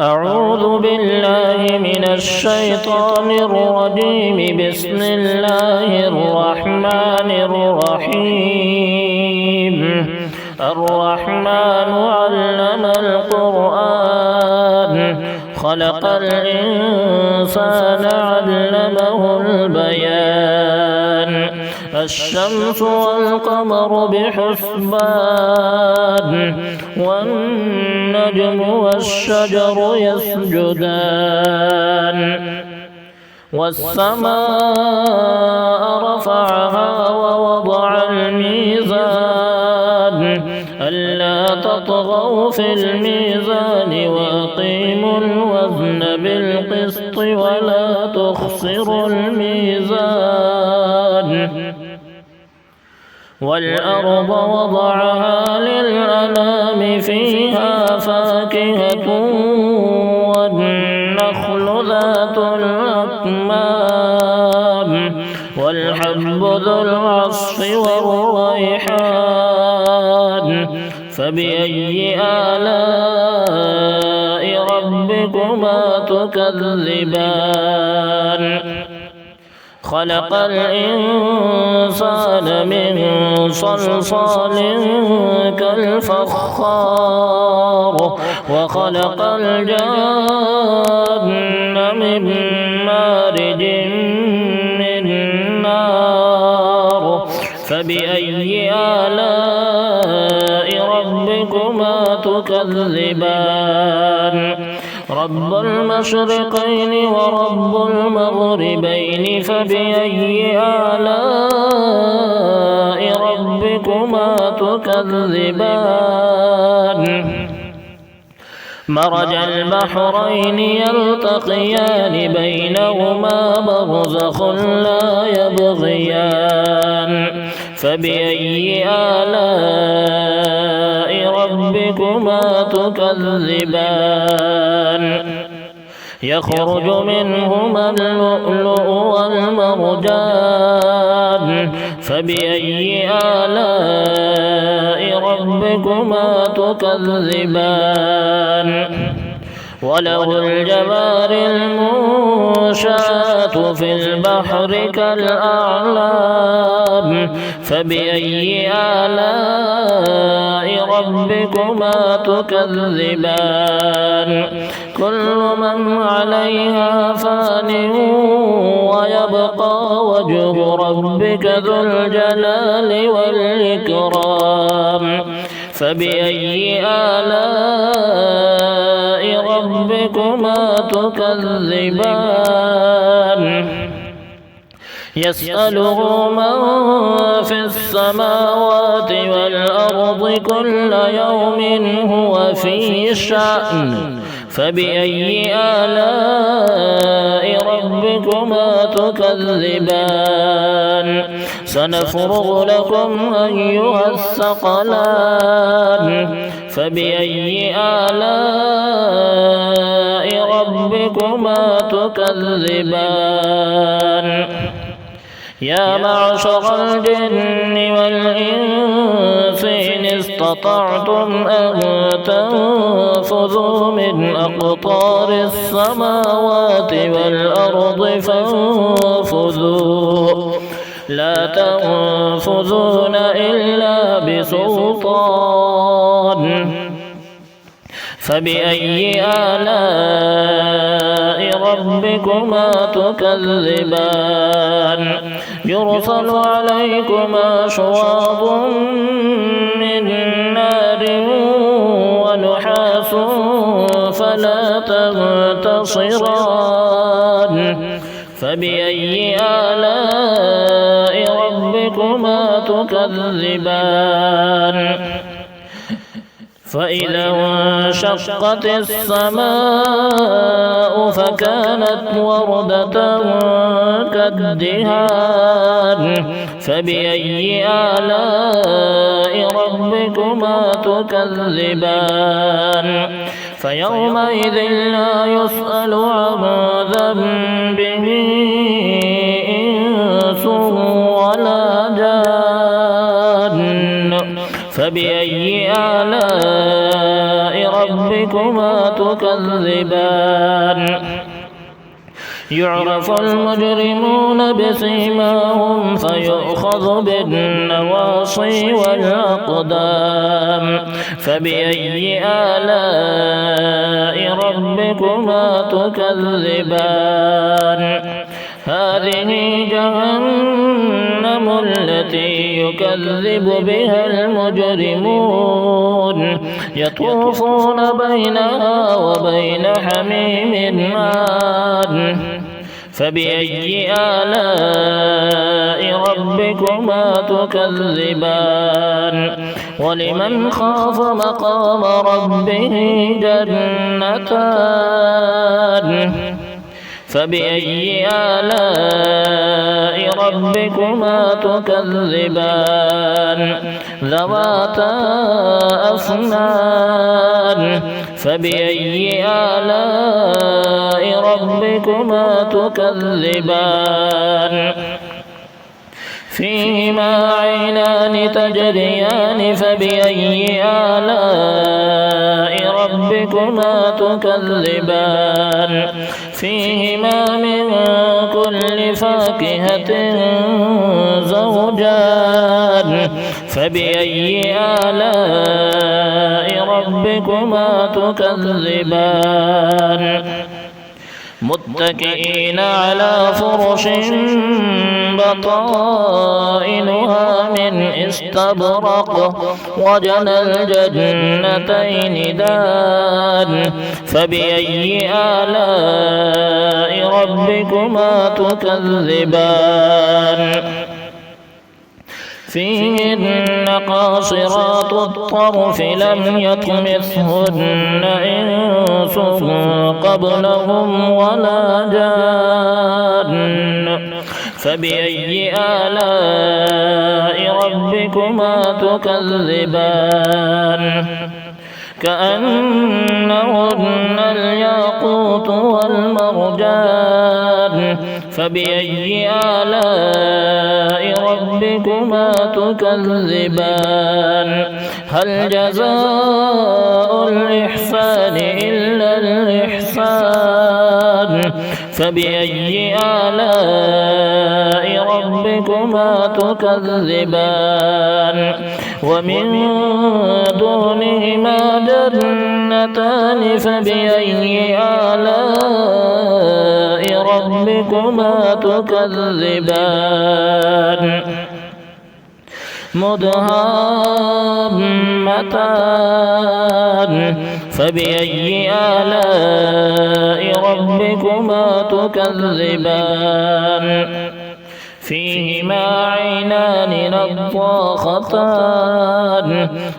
أعوذ بالله من الشيطان الرجيم. بسم الله الرحمن الرحيم. الرحمن علم القرآن، خلق الإنسان علمه البيان. الشمس والقمر بحسبان، والنجم والشجر يسجدان. والسماء رفعها ووضع الميزان، ألا تطغوا في الميزان وأقيموا الوزن بالقسط ولا تخسروا الميزان. والأرض وضعها للأنام، فيها فاكهة والنخل ذات الأكمام، والحب ذو العصف والريحان. فبأي آلاء ربكما تكذبان؟ خلق الإنسان من صلصال كالفخار، وخلق الجن من مارج من نار. فبأي آلاء ربكما تكذبان؟ رب المشرقين ورب المغربين، فبأي آلاء ربكما تكذبان؟ مرج البحرين يلتقيان، بينهما برزخ لا يبغيان. فبأي آلاء ربكما تكذبان؟ يخرج منهما اللؤلؤ والمرجان. فبأي آلاء ربكما تكذبان؟ وله الجوار المنشآت في البحر كالأعلام. فبأي آلاء ربكما تكذبان؟ كل من عليها فان، ويبقى وجه ربك ذو الجلال والإكرام. فبأي آلاء ربكما تكذبان؟ يسأله من في السماوات والأرض، كل يوم هو في شأن. فبأي آلاء ربكما تكذبان؟ سنفرغ لكم أيها الثقلان. فبأي آلاء ربكما تكذبان؟ يا معشر الجن والإنس إن استطعتم أن تنفذوا من أقطار السماوات والأرض فانفذوا، لا تنفذون إلا بسلطان. فبأي آلاء ربكما تكذبان؟ يرسل عليكما شواظ من نار ونحاس فلا تنتصران. فبأي آلاء ربكما تكذبان؟ فإذا انشقت السماء فكانت وردة كالدهان. فبأي آلاء ربكما تكذبان؟ فيومئذ لا يسأل عن ذنبه إنس ولا جان. فبأي آلاء ربكما ربكما تكذبان يعرف المجرمون بسيماهم فيؤخذ بالنواصي والأقدام فبأي آلاء ربكما تكذبان هذه جهنم التي يكذب بها المجرمون يطوفون بينها وبين حميم آن فبأي آلاء ربكما تكذبان ولمن خاف مقام ربه جنتان فبأي آلاء ربكما تكذبان ذواتا أفنان فبأي آلاء ربكما تكذبان فيهما عينان تجريان فبأي آلاء ربكما تكذبان فيهما من كل فاكهة زوجان فبأي آلاء ربكما تكذبان متكئين على فرش بطائنها من استبرق وجنى الجنتين دان فبأي آلاء ربكما تكذبان فيهن قاصرات الطرف لم يطمثهن إنس قبلهم ولا جان فبأي آلاء ربكما تكذبان كأنهن الياقوت والمرجان فبأي آلاء ربكما تكذبان هل جزاء الإحسان إلا الإحسان فبأي آلاء ربكما تكذبان ومن دونهما جنتان فبأي آلاء ربكما تكذبان مدهامتان فبأي آلاء ربكما تكذبان فيهما عينان نضاختان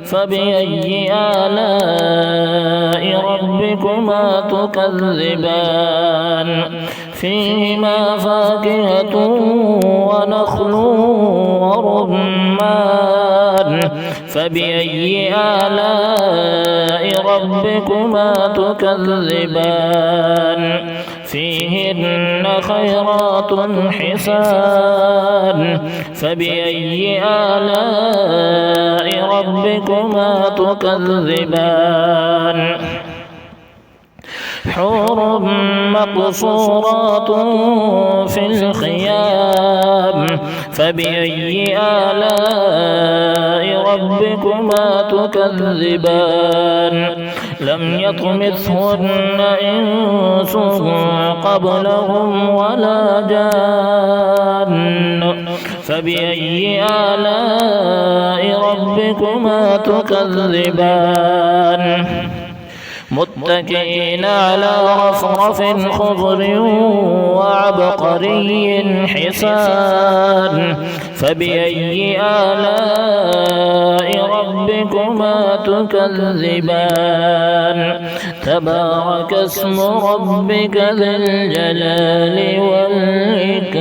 فبأي آلاء ربكما تكذبان فيهما فاكهة ونخل ورمان فبأي آلاء ربكما تكذبان فيهن خيرات حسان فبأي آلاء ربكما تكذبان حور مقصورات في الخيام فبأي آلاء ربكما تكذبان لم يطمثهن إنس قبلهم ولا جان فبأي آلاء ربكما تكذبان متكئين على رفرف خضر وعبقري حسان فبأي آلاء ربكما تكذبان تبارك اسم ربك ذي الجلال والإكرام.